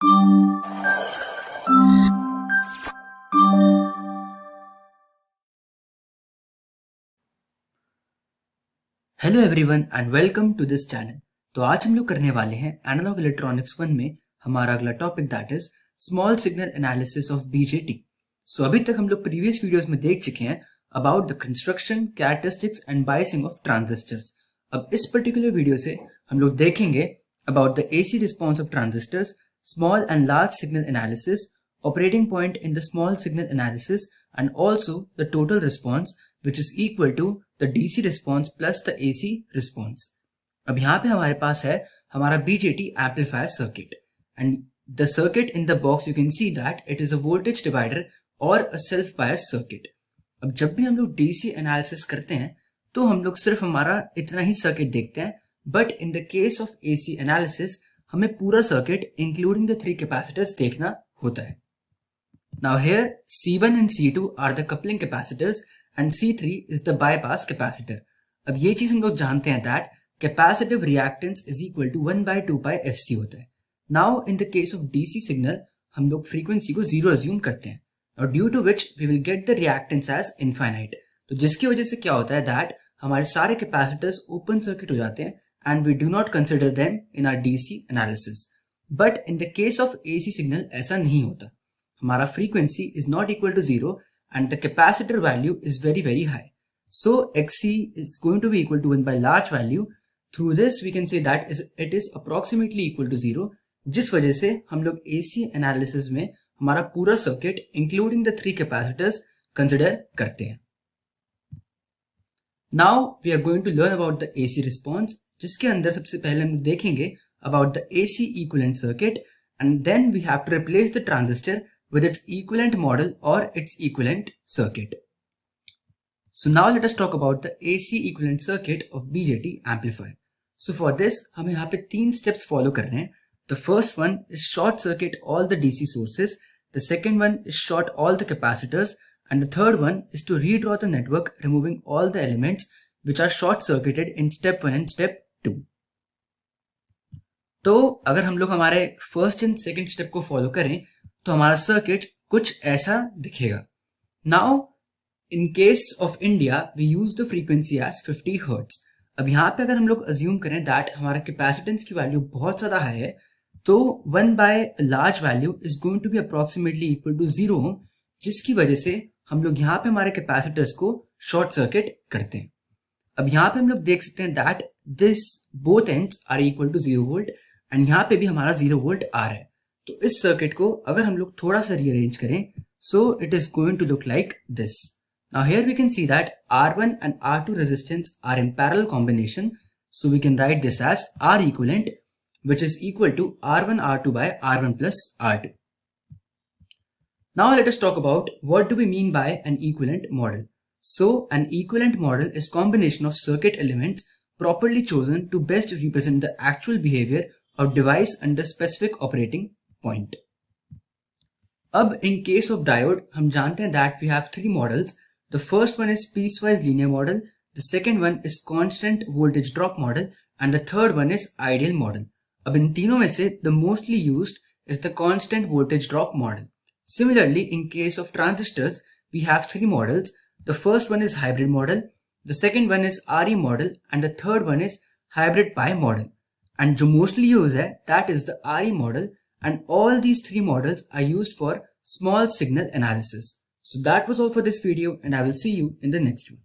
Hello everyone and welcome to this channel. तो आज हम लोग करने वाले हैं एनालॉग इलेक्ट्रॉनिक्स 1 में हमारा अगला topic that is small signal analysis of BJT. So अभी तक हम लोग प्रीवियस वीडियोस में देख चुके हैं about the construction, characteristics and biasing of transistors. अब इस पर्टिकुलर वीडियो से हम लोग देखेंगे about the AC response of transistors, small and large signal analysis, operating point in the small signal analysis and also the total response which is equal to the DC response plus the AC response. अब यहाँ पे हमारे पास है हमारा BJT amplifier circuit and the circuit in the box you can see that it is a voltage divider or a self bias circuit. अब जब भी हम लोग DC analysis करते हैं तो हम लोग सिर्फ हमारा इतना ही सर्किट देखते हैं, but in the case of AC analysis हमें पूरा circuit including the three capacitors देखना होता है. Now here C1 and C2 are the coupling capacitors and C3 is the bypass capacitor. अब ये चीज हम लोग जानते हैं that capacitive reactance is equal to 1 by 2 pi fc होता है. Now in the case of DC signal हम लोग frequency को 0 assume करते हैं और due to which we will get the reactance as infinite. तो जिसकी वजह से क्या होता है that हमारे सारे capacitors open circuit हो जाते हैं and we do not consider them in our DC analysis. But in the case of AC signal ऐसा नहीं होता. हमारा frequency is not equal to 0 and the capacitor value is very high. So Xc is going to be equal to 1 by large value. Through this we can say that it is approximately equal to 0, जिस वजह से हम लोग AC analysis में हमारा पूरा circuit including the three capacitors consider करते हैं. Now we are going to learn about the AC response, जिसके अंदर सबसे पहले हम देखेंगे about the AC equivalent circuit and then we have to replace the transistor with its equivalent model or its equivalent circuit. So now let us talk about the AC equivalent circuit of BJT amplifier. So for this हमें यहाँ पे 3 steps follow करने हैं. The first one is short circuit all the DC sources. The second one is short all the capacitors and the third one is to redraw the network removing all the elements which are short circuited in step 1 and step 2. तो अगर हम लोग हमारे first and second step को follow करें तो हमारा circuit कुछ ऐसा दिखेगा. Now in case of India we use the frequency as 50 hertz. अब यहाँ पे अगर हम लोग अज्यूम करें दैट हमारा कैपेसिटेंस की वैल्यू बहुत ज्यादा हाई है तो 1 by large value is going to be approximately equal to 0 ohm, जिसकी वजह से हम लोग यहाँ पे हमारे कैपेसिटर्स को शॉर्ट सर्किट करते हैं. अब यहाँ पे हम लोग देख सकते हैं that this both ends are equal to 0 volt and यहाँ पे भी हमारा 0 वोल्ट आ रहा है. तो इस सर्किट को अगर हम लोग थोड़ा सा रीअरेंज करें so it is going to look like this. Now here we can see that R1 and R2 resistance are in parallel combination, so we can write this as R equivalent, which is equal to R1 R2 by R1 plus R2. Now let us talk about what do we mean by an equivalent model. So an equivalent model is combination of circuit elements properly chosen to best represent the actual behavior of device under specific operating point. अब in case of diode हम जानते हैं that we have 3 models. The first one is piecewise linear model, the second one is constant voltage drop model and the third one is ideal model. अब इन तीनों में से the mostly used is the constant voltage drop model. Similarly, in case of transistors we have 3 models. The first one is hybrid model, the second one is RE model and the third one is hybrid pi model. And जो mostly used है that is the RE model, and all these 3 models are used for small signal analysis. So that was all for this video and I will see you in the next one.